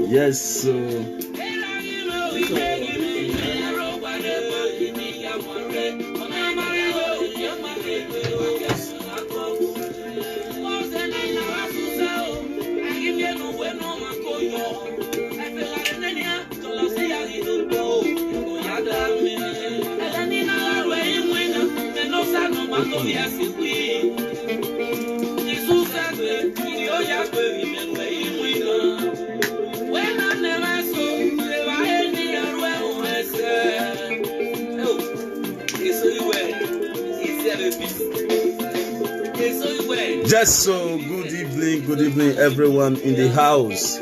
Yes, so just so good evening, everyone in the house.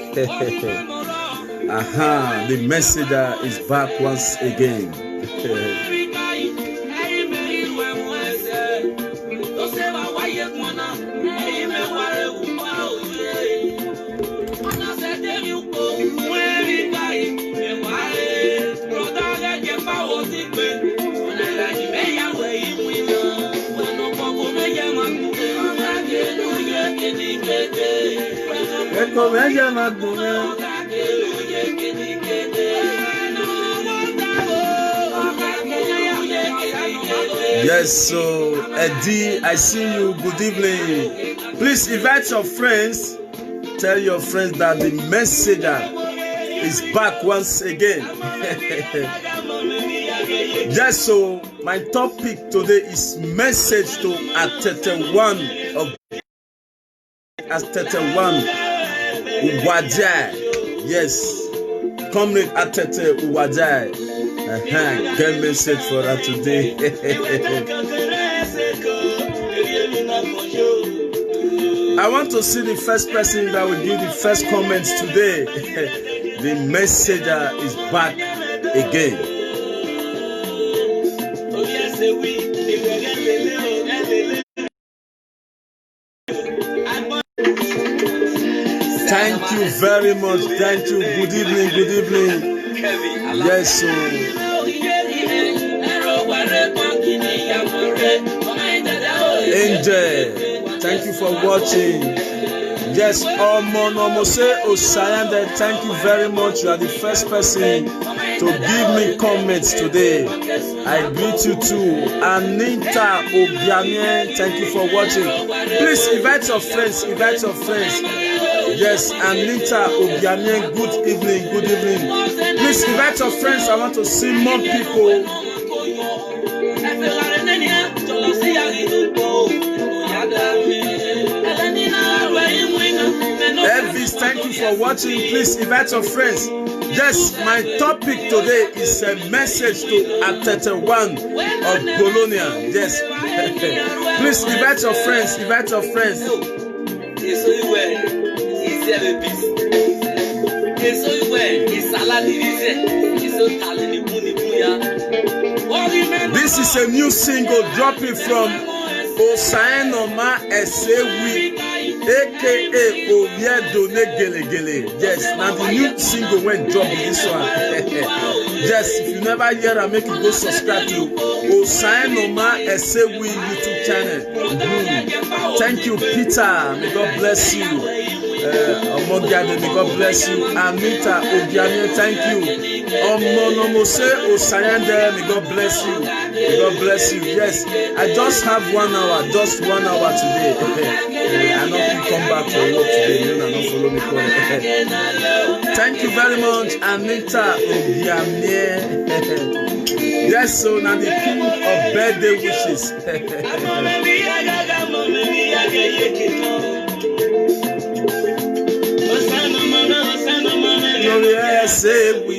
The messenger is back once again. Yes, so Eddie, I see you. Good evening. Please invite your friends. Tell your friends that the messenger is back once again. Yes, so my topic today is message to Atete 1 of Atete 1 Uwajai. Yes, comrade Atete Uwajai. Get message for that today. I want to see the first person that will give the first comments today. The messenger is back again. Thank you very much. Thank you. Good evening. Yes, so Angel, thank you for watching. Yes, Omose Osayande, thank you very much. You are the first person to give me comments today. I greet you too. Anita Obiamie, thank you for watching. Please invite your friends. Yes, Anita Obiamie, good evening. Please invite your friends. I want to see more people. Elvis, thank you for watching. Please invite your friends. Yes, my topic today is a message to Atete 1 of Bologna. Yes. Please invite your friends. This is a new single dropping from Osaenoma Esewi, aka Oviedone Gelegele. Yes, now the new single went drop this one. Yes, if you never hear it, make you go subscribe to Osaenoma Esewi YouTube channel. Thank you, Peter. May God bless you. Omogade, may God bless you. Anita Obiamie, thank you. Omose Osayande, may God bless you. Yes, I just have 1 hour, today. I know you come back for work today. You know, not follow me. Thank you very much, Anita Obiamie. Yes, so now the king of birthday wishes. Say we.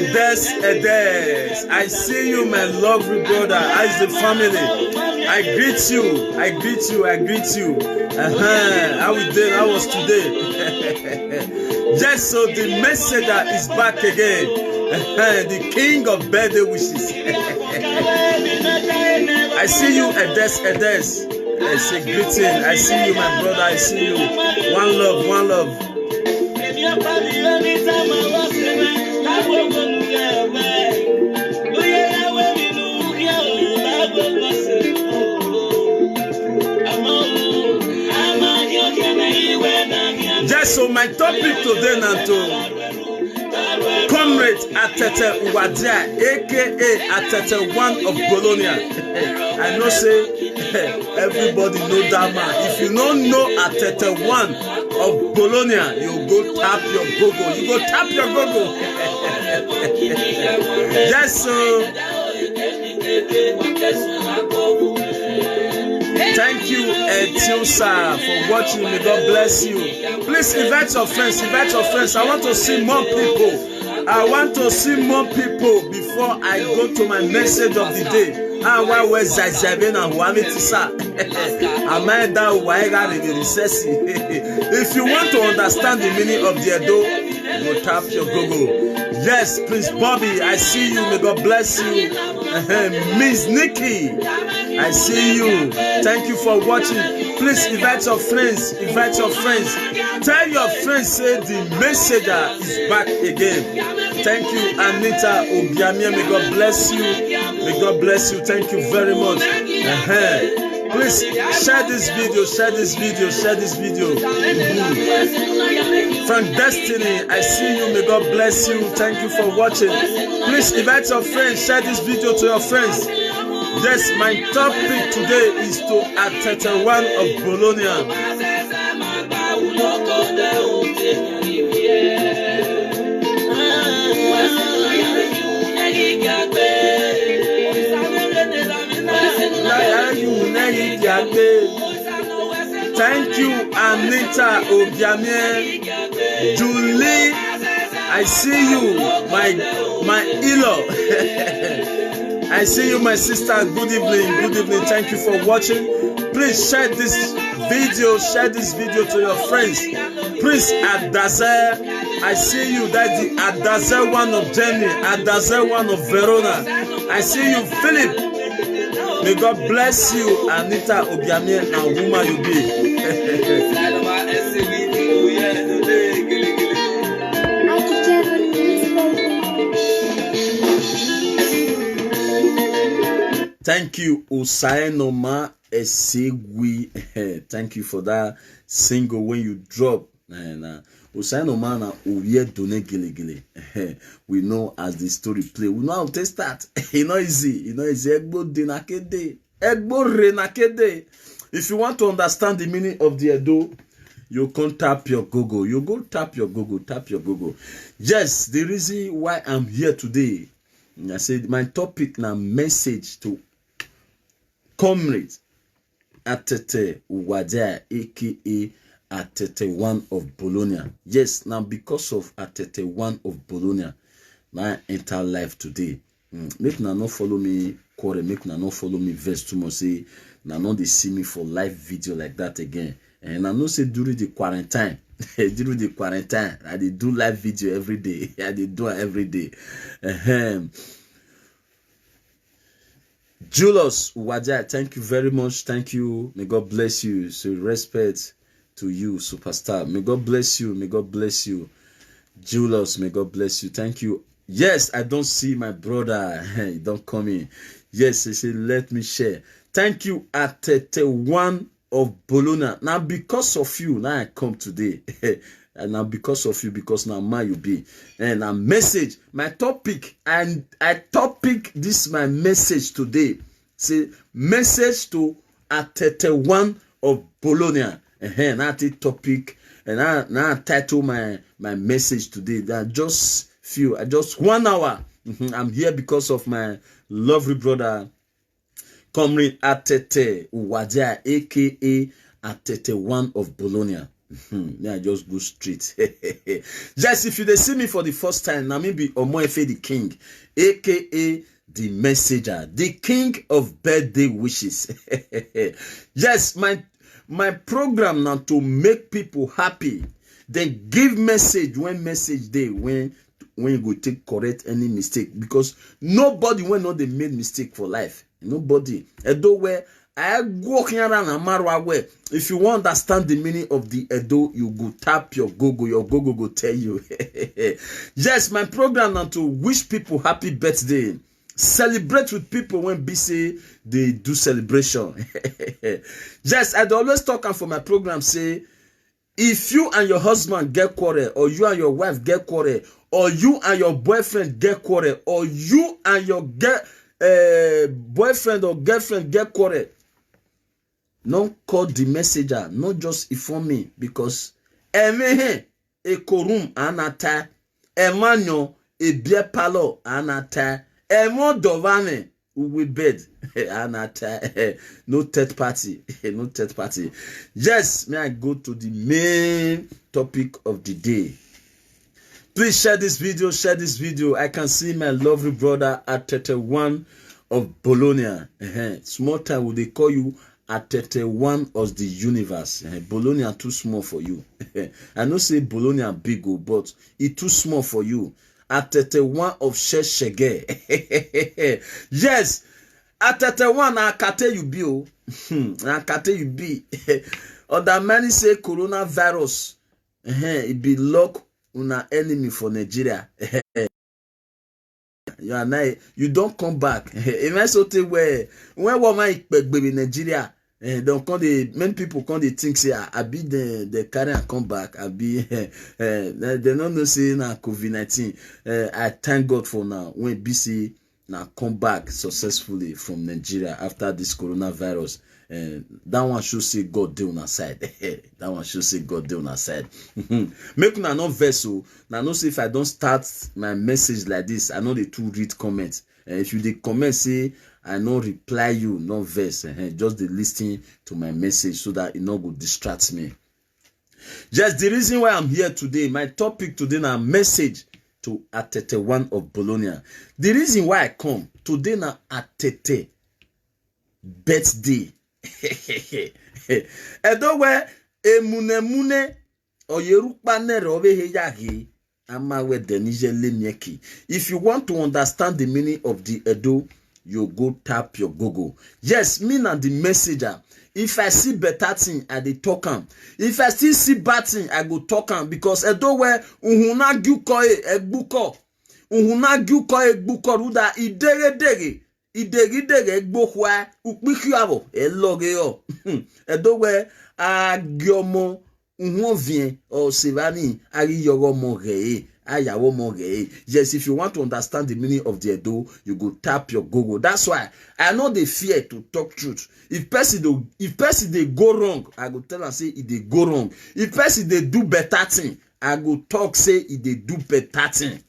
Edes. I see you, my lovely brother. As the family, I greet you. How was today? Yes, so the messenger is back again. The king of birthday wishes. I see you, Edes. I say greeting. I see you, my brother. I see you. One love. Just so my topic today, Nanto. Comrade Atete Uwadia, aka Atete One of Bologna. I know say everybody know that man. If you don't know Atete One of Bologna, you go tap your gogo. Yes, so thank you, Etiosa, for watching. May God bless you. Please invite your friends. I want to see more people. Before I go to my message of the day. If you want to understand the meaning of the Edo, go tap your Google. Yes, Prince Bobby, I see you. May God bless you. Miss Nikki, I see you. Thank you for watching. Please invite your friends. Tell your friends, say the messenger is back again. Thank you, Anita Obiamia. May God bless you. Thank you very much. Please share this video. From Destiny, I see you. May God bless you. Thank you for watching. Please invite your friends. Share this video to your friends. Yes, my topic today is to Atete One of Bologna. Thank you, Anita Obiamie. Julie, I see you, my Ilo. I see you, my sister. Good evening. Thank you for watching. Please share this video to your friends. Prince Adaze, I see you. That's the Adaze One of Germany, Adaze One of Verona. I see you, Philip. May God bless you, Anita Obiamie, and woman you be. Thank you, Osaenoma Esegui. Thank you for that single when you drop. Osaenoma na Uye Done Gele. We know as the story play. We know how to start. It's not easy. Egbo renakede. If you want to understand the meaning of the Edo, you can tap your Google. Tap your Google. Yes, the reason why I'm here today, I said my topic now message to Comrade Atete Uwadia, aka Atete One of Bologna. Yes, now because of Atete One of Bologna, my entire life today. Make na not follow me quarter, make na not follow me verse too much. Say na not they see me for live video like that again. And I know say during the quarantine, I dey do live video every day. I dey do it every day. Julius Uwadia, thank you very much. Thank you. May God bless you. So respect to you, superstar. May God bless you. Julius, may God bless you. Thank you. Yes, I don't see my brother. He don't come in. Yes, he said, let me share. Thank you, Atete One of Bologna. Now, because of you, now I come today. And now because of you, because now you be. And a message, my topic, and I topic this my message today. Say, message to Atete One of Bologna. And that's the topic. And now I title my message today. That just 1 hour. I'm here because of my lovely brother, Comrade Atete Uwadia, aka Atete One of Bologna. Me, I just go straight. Just if you dey see me for the first time, now me be Omoefe the King, aka the Messenger, the King of birthday wishes. Yes, my program now to make people happy. Then give message when message day when you go take correct any mistake, because nobody will know they made mistake for life. Nobody. Edo where I walking around and marwa where if you want to understand the meaning of the Edo, you go tap your Google go tell you. Yes, my program now to wish people happy birthday. Celebrate with people when busy they do celebration. Yes, I always talk for my program say, if you and your husband get quarrel, or you and your wife get quarrel, or you and your boyfriend get quarrel, or you and your boyfriend or girlfriend get quarrel, don't call the messenger, not just inform me, because emehe e korum anata, emanyo e beer palo anata, emo dovane we bed anata. No third party. No third party. Yes, may I go to the main topic of the day. Please share this video. I can see my lovely brother Atete1 of Bologna. Small time will they call you Atete1 of the universe. Bologna too small for you. I know say Bologna big, but it too small for you. Atete1 of Sheshege. Yes, Atete1 na akate you be o. Na akate you be. Other many say coronavirus. It be lock una enemy for Nigeria. You don't come back. Even so where when woman baby Nigeria, don't come the many people come they think say I be the carry and come back. I be they don't know say na COVID-19. I thank God for now when BC now come back successfully from Nigeria after this coronavirus. That one should say God dey on our side. That one should say God dey on our side. Make una no vessel. Now no say if I don't start my message like this, I know they too read comments. If you dey comment say I no reply you, no verse. Just the listening to my message so that it no go distract me. Just the reason why I'm here today, my topic today na message to Atete1 of Bologna. The reason why I come today na Atete birthday. Edo where emune oyerukpa nere obehe yagi amawe denije lemieki. If you want to understand the meaning of the Edo, you go tap your Google. Yes, me na the messenger. If I see better thing, I dey talk am. If I still see bad thing, I go talk am, because Edo where uhuna gyuko egbuko. Uhuna gyuko egbuko ruda idere. Idegidege gbokwa ukpikiabo eloge yo. Edo where agyomo unwovien or sevani ari yoromo reye. Yes, if you want to understand the meaning of the Edo, you go tap your Google. That's why I know they fear to talk truth. If person they go wrong, I go tell and say if they go wrong. If person they do better thing, I go talk say if they do better thing.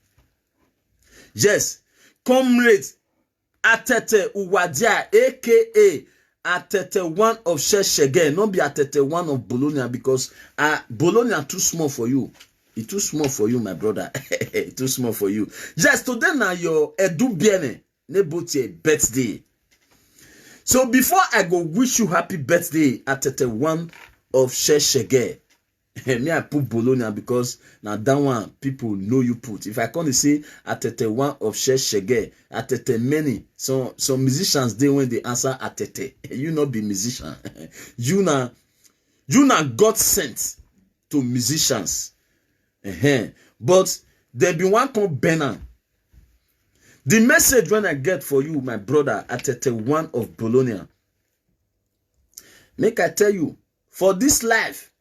Yes, comrades Atete Uwadia, aka Atete1 of Sheshege, not be Atete1 of Bologna, because Bologna too small for you. It's too small for you, my brother. It's too small for you. Just today now your Edu Biene Nebotie birthday. So before I go wish you happy birthday, Atete1 of Sheshege. Me I put Bologna because now that one people know you put. If I can't say Atete1 of Sheshege, Atete many. So some musicians they when they answer Atete, you not be musician. you not God sent to musicians. But there be one called Benin. The message when I get for you, my brother, Atete1 of Bologna. Make I tell you, for this life,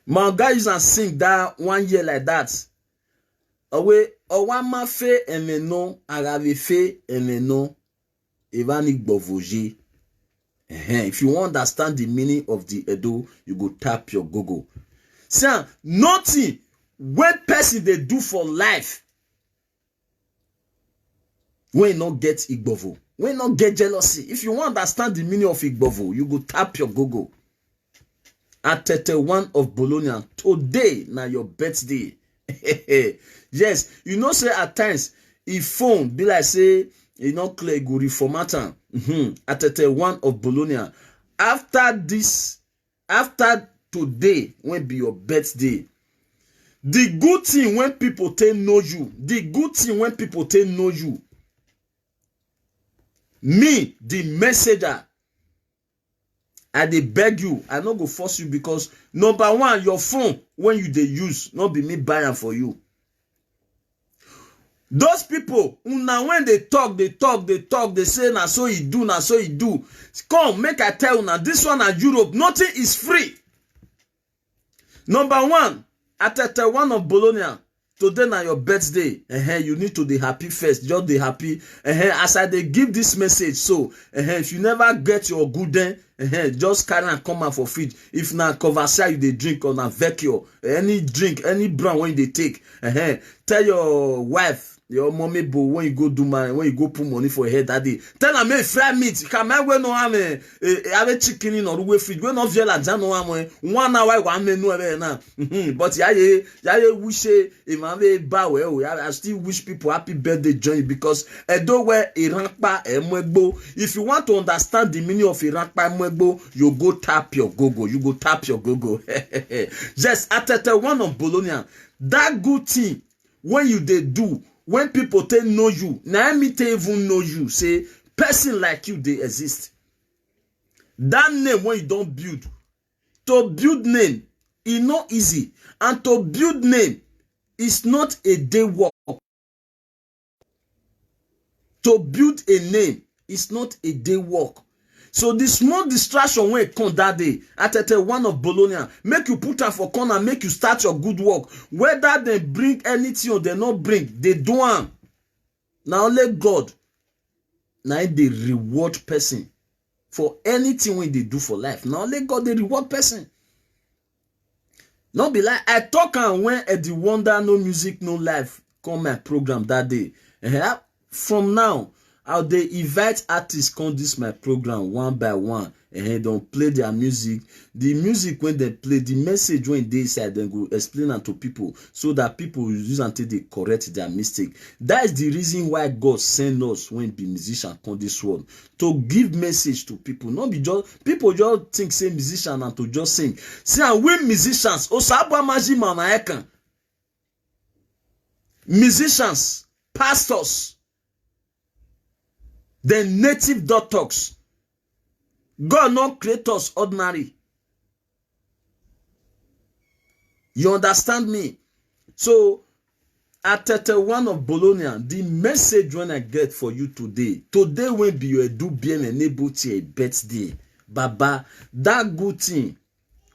my guys and sing that 1 year like that. Away, Owama fe emeno, Arave fe emeno, Evanik Bovoje. If you want to understand the meaning of the Edo, you go tap your Google. Say, nothing what person they do for life when not get Igbovo, when not get jealousy. If you want to understand the meaning of Igbovo, you go tap your Google. Atete one of Bologna. Today na your birthday. Yes, you know say at times if phone be like say e no clear go reformat am. Atete one of Bologna. After today when be your birthday, the good thing when people take know you, me the messenger, I dey beg you, I no go force you, because number one, your phone when you dey use, not be me buy am for you. Those people, una when they talk, they say na so you do, na so you do. Come, make I tell una, this one at Europe, nothing is free. Number one, Atete one of Bologna. Today na your birthday. You need to be happy first. Just be happy. As I dey give this message, so if you never get your good then, just carry and come out for fridge. If na Covasia you dey drink, or na Vecchio, any drink, any brand when you dey take, tell your wife, your mommy bo, when you go put money for your head that day, tell her, make fry meat. Come here, we no have chicken in or we feed. We no feel like no one 1 hour 1 minute now. But yeah, wish if I bow well, I still wish people happy birthday journey, because Edo where Irakpa Emwegbo. If you want to understand the meaning of Irakpa Emwegbo, you go tap your Google. Just Atete one of Bologna. That good thing when you dey do, when people take know you, now me take even know you, say person like you they exist. That name when you don't build, to build name is not easy, and to build name is not a day work. To build a name is not a day work. So the small distraction when it come that day, Atete one of Bologna, make you put am for corner, make you start your good work. Whether they bring anything or they not bring, they do am. Now let God, now they reward person for anything when they do for life. Now let God they reward person. Not be like I talk and when Eddie Wonder no music no life come my program that day. From now, how they invite artists come this my program one by one, and they don't play their music. The music when they play, the message when they say, then go explain it to people, so that people use until they correct their mistake. That is the reason why God send us when be musician come this world, to give message to people. Not be just people just think say musician and to just sing. See, and we musicians, musicians, pastors, the native doctors. God not create us ordinary. You understand me? So, Atete one of Bologna, the message when I get for you today will be your do bien enable to a birthday. Baba, that good thing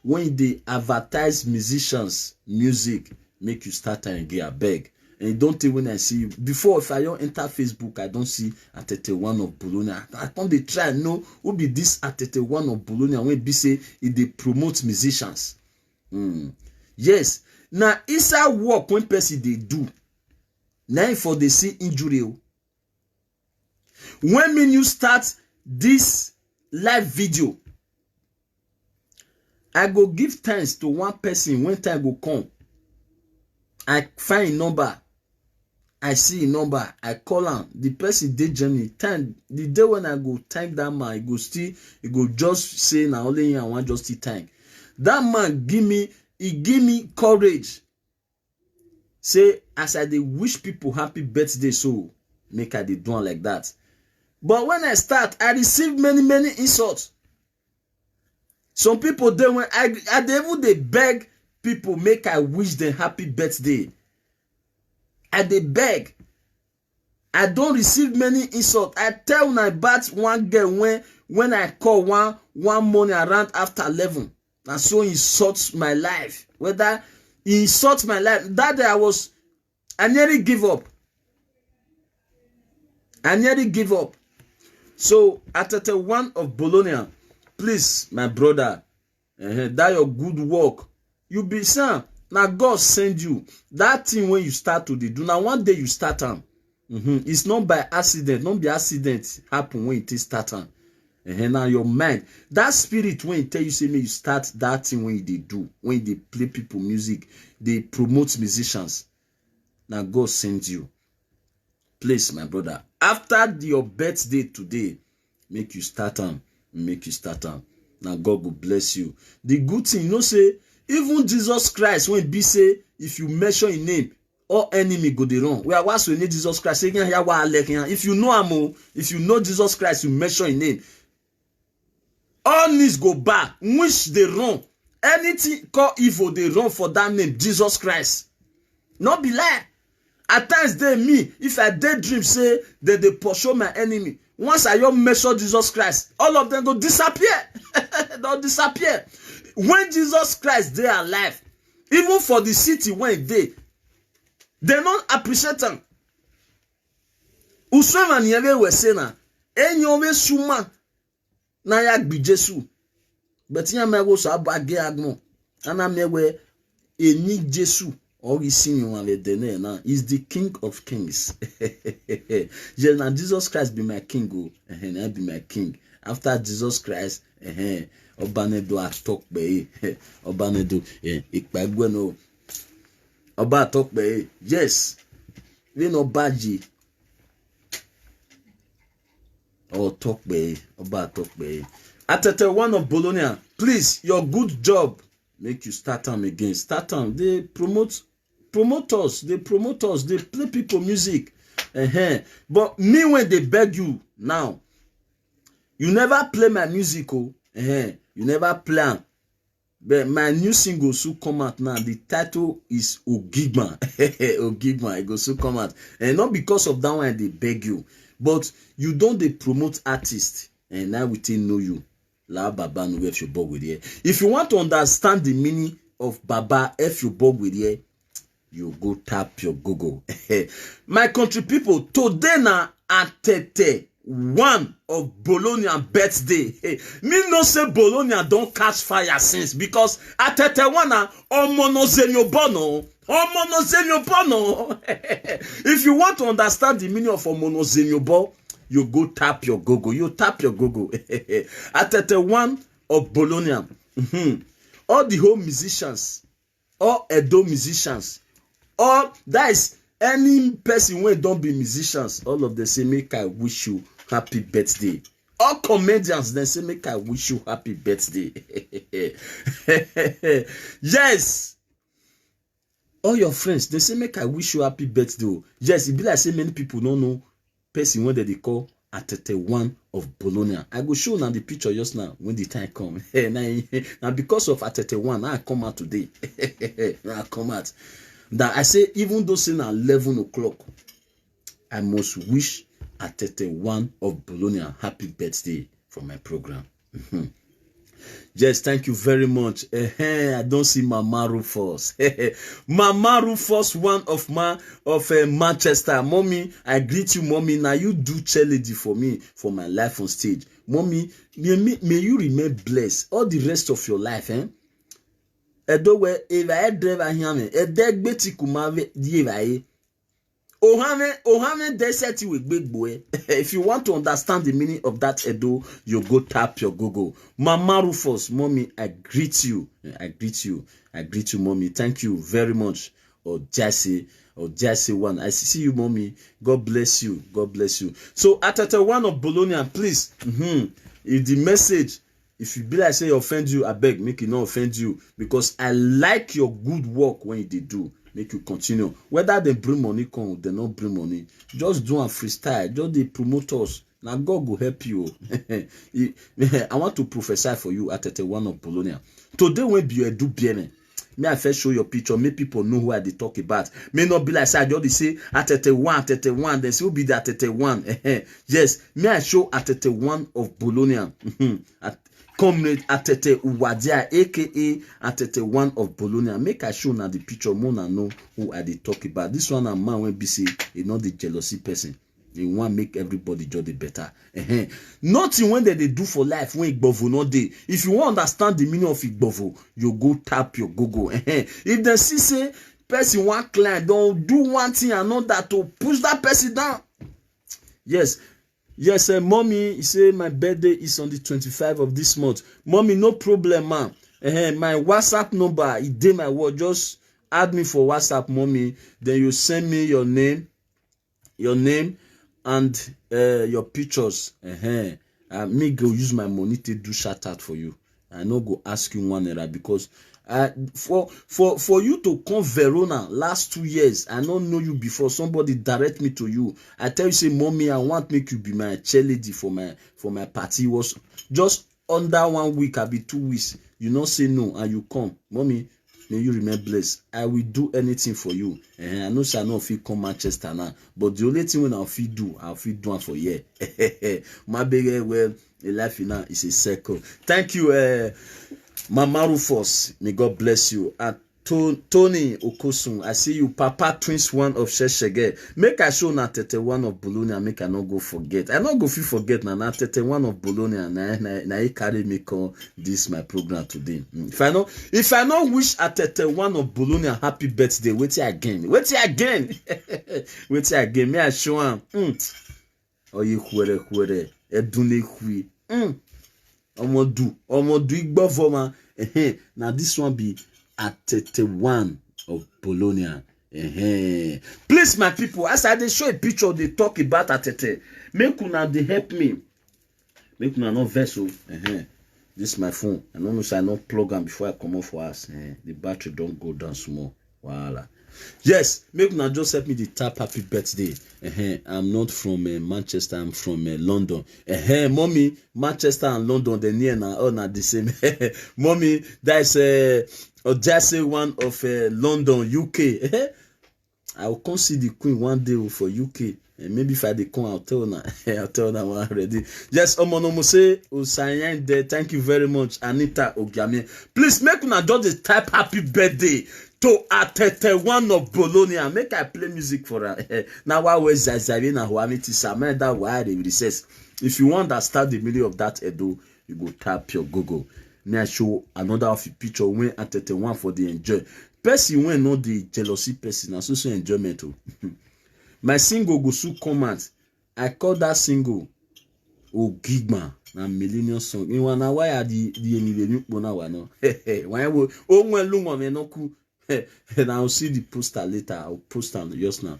when they advertise musicians, music, make you start and get a beg. And don't think when I see you. Before, if I don't enter Facebook, I don't see Atete one of Bologna. I come they try and know who be this Atete one of Bologna when be say if they promote musicians. Yes. Now, it's a work when person they do. Now for they see injury. When you start this live video, I go give thanks to one person when time go come. I find a number. I see a number, I call him. The person did Germany. Time the day when I go thank that man, he go just say now only I want just to thank. That man give me courage. Say as I dey wish people happy birthday, so make I dey do it like that. But when I start, I receive many insults. Some people then when I even they beg people make I wish them happy birthday. I dey beg. I don't receive many insults. I tell my bat one girl when I call one morning around after 11. And so he insults my life. Whether he insults my life. That day I nearly give up. So Atete one of Bologna, please, my brother, that your good work. You be son. Now God send you that thing when you start to do. Now one day you start on. It's not by accident. Not be accident happen when it is start on. And now your mind, that spirit when it tell you say me you start that thing when they do, when they play people music, they promote musicians. Now God sends you. Please, my brother, after your birthday today, make you start on. Make you start on. Now God will bless you. The good thing, you know, say, even Jesus Christ, when be say, if you mention his name, all enemy go the wrong. We are once we need Jesus Christ. If you know him, if you know Jesus Christ, you mention his name. All needs go back. Which they run. Anything called evil, they run for that name, Jesus Christ. Not be lie. At times they me, if I daydream say that they pursue my enemy. Once I don't measure Jesus Christ, all of them go disappear. They'll disappear. When Jesus Christ they are alive, even for the city when they don't appreciate them. Usman yeve wesena, enyome suma na yak bi Jesu. But ya me go so abage agmo. Ana me we eni Jesu. All you see you now is the King of Kings. Yes, now Jesus Christ be my king, and I be my king. After Jesus Christ, Obanedo I talk by Obanedo, Ikbagweno Oba talk by yes, we no baji or talk by Oba talk by. Atete one of Bologna, please, your good job. Make you start them again. Start them. They promote us. They play people music. But me when they beg you now, you never play my music. You never plan. But my new single soon come out now. The title is Ogigma. Ogigma. It goes soon come out. And not because of that one they beg you. But you don't they promote artists. And now we think know you. La Baba no F your bog with here. If you want to understand the meaning of Baba F your bog with here, you go tap your Google. My country people, today na Atete one of Bologna birthday. Me no say Bologna don't catch fire since because Atete one na omonozenyo bono. Omonozenyo bono. If you want to understand the meaning of omonozenyo bono, you go tap your Google. You tap your Google. Atete one of Bologna. All the whole musicians, all Edo musicians, all that is any person when don't be musicians, all of them say make I wish you happy birthday. All comedians then say make I wish you happy birthday. Yes. All your friends they say make I wish you happy birthday. Yes, it be like say many people don't know person when they call Atete one of Bologna. I go show now the picture just now when the time come. Now because of Atete one, I come out today. I come out. That I say even though say now 11 o'clock, I must wish Atete one of Bologna happy birthday for my program. Yes, thank you very much. I don't see Mama Rufus. Mama Rufus, one of Manchester. Mommy, I greet you, mommy. Now you do cheerleading for me for my life on stage. Mommy, may you remain blessed all the rest of your life. If you want to understand the meaning of that Edo, you go tap your Google. Mama Rufus, mommy, I greet you. I greet you, mommy. Thank you very much. Or Jesse one. I see you, mommy. God bless you. God bless you. So Atete one of Bologna, please. If the message, if you be like say offend you, I beg, make it not offend you. Because I like your good work when you do. Make you continue. Whether they bring money come, they not bring money. Just do a freestyle. Just they promote us. Now God will help you. I want to prophesy for you Atete one of Bologna. Today when you do bien, may I first show your picture. Make people know who they talk about. May not be like say I just say Atete one. Then still be the Atete one. Yes, may I show Atete one of Bologna. Comrade Atete Uwadia, aka Atete one of Bologna. Make I show now the picture. More know who I they talk about. This one a man when be say he not the jealousy person. They want make everybody judge the better. Nothing when they do for life when Igbovo not day. If you want to understand the meaning of Igbovo, you go tap your Google. If they see say person one client don't do one thing and not that to push that person down. Yes. Yes, mommy, he say my birthday is on the 25th of this month. Mommy, no problem, man. My WhatsApp number, it did my word. Just add me for WhatsApp, mommy. Then you send me your name and your pictures. Me go use my money to do shout out for you. I no go ask you one naira because for you to come Verona last 2 years, I don't know you before. Somebody direct me to you. I tell you, say, mommy, I want make you be my cheerleader for my party. It was just under 1 week, I be 2 weeks. You not say no and you come, mommy. May you remain blessed. I will do anything for you. I know say I no fit come Manchester now, but the only thing when I'll fit do one for you. My baby, well, a life now is a circle. Thank you, Mama Rufus. May God bless you. And Tony Okosun, I see you. Papa Twins 1 of Sheshege. Make I show na Tete 1 of Bologna. Make I not go forget. I not go forget na Tete 1 of Bologna. Na he carry me call this my program today. If I know wish a Tete 1 of Bologna happy birthday, wait again. May I show him. Oh you kwere edune kwi. Omodu igbo voma. Now this one be Atete 1 of Bologna. Please, my people, as I dey show a picture, they talk about Atete. Make una dey help me. Make una no vessel. This is my phone. I don't know say I not plug am before I come off for us. The battery don't go down small. Voila. Yes, make una just help me to tap happy birthday. I'm not from Manchester, I'm from London. Mommy, Manchester and London, they're near now, all not the same. Mommy, that's Ojase 1 of London, UK. I will come see the Queen one day for UK. Maybe if I dey come, I'll tell her. I'll tell her one already. Yes, Omonomose Osayan there. Thank you very much, Anita Ogiame. Please make una just type happy birthday to Atete 1 of Bologna. Make I play music for her. Now why was Zazarina Huamiti Samen that why they recess? If you want to start the middle of that Edo, you go tap your Google. May I show another of the picture when Atete 1 for the enjoy. Person when not the jealousy person, also enjoyment. My single go so comment. I call that single Ogigma na millennium song. In one why are the new bona wano. Why will when lungo me no ku. And I'll see the poster later. I'll post on just now.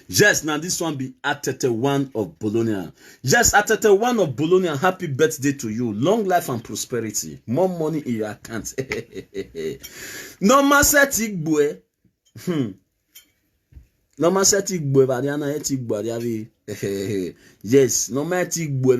Yes, now this one be Atete 1 of Bologna. Yes, Atete 1 of Bologna. Happy birthday to you. Long life and prosperity. More money in your account. No masetik boy. No masetik boy. Variana etik boy. Yes, no masetik boy.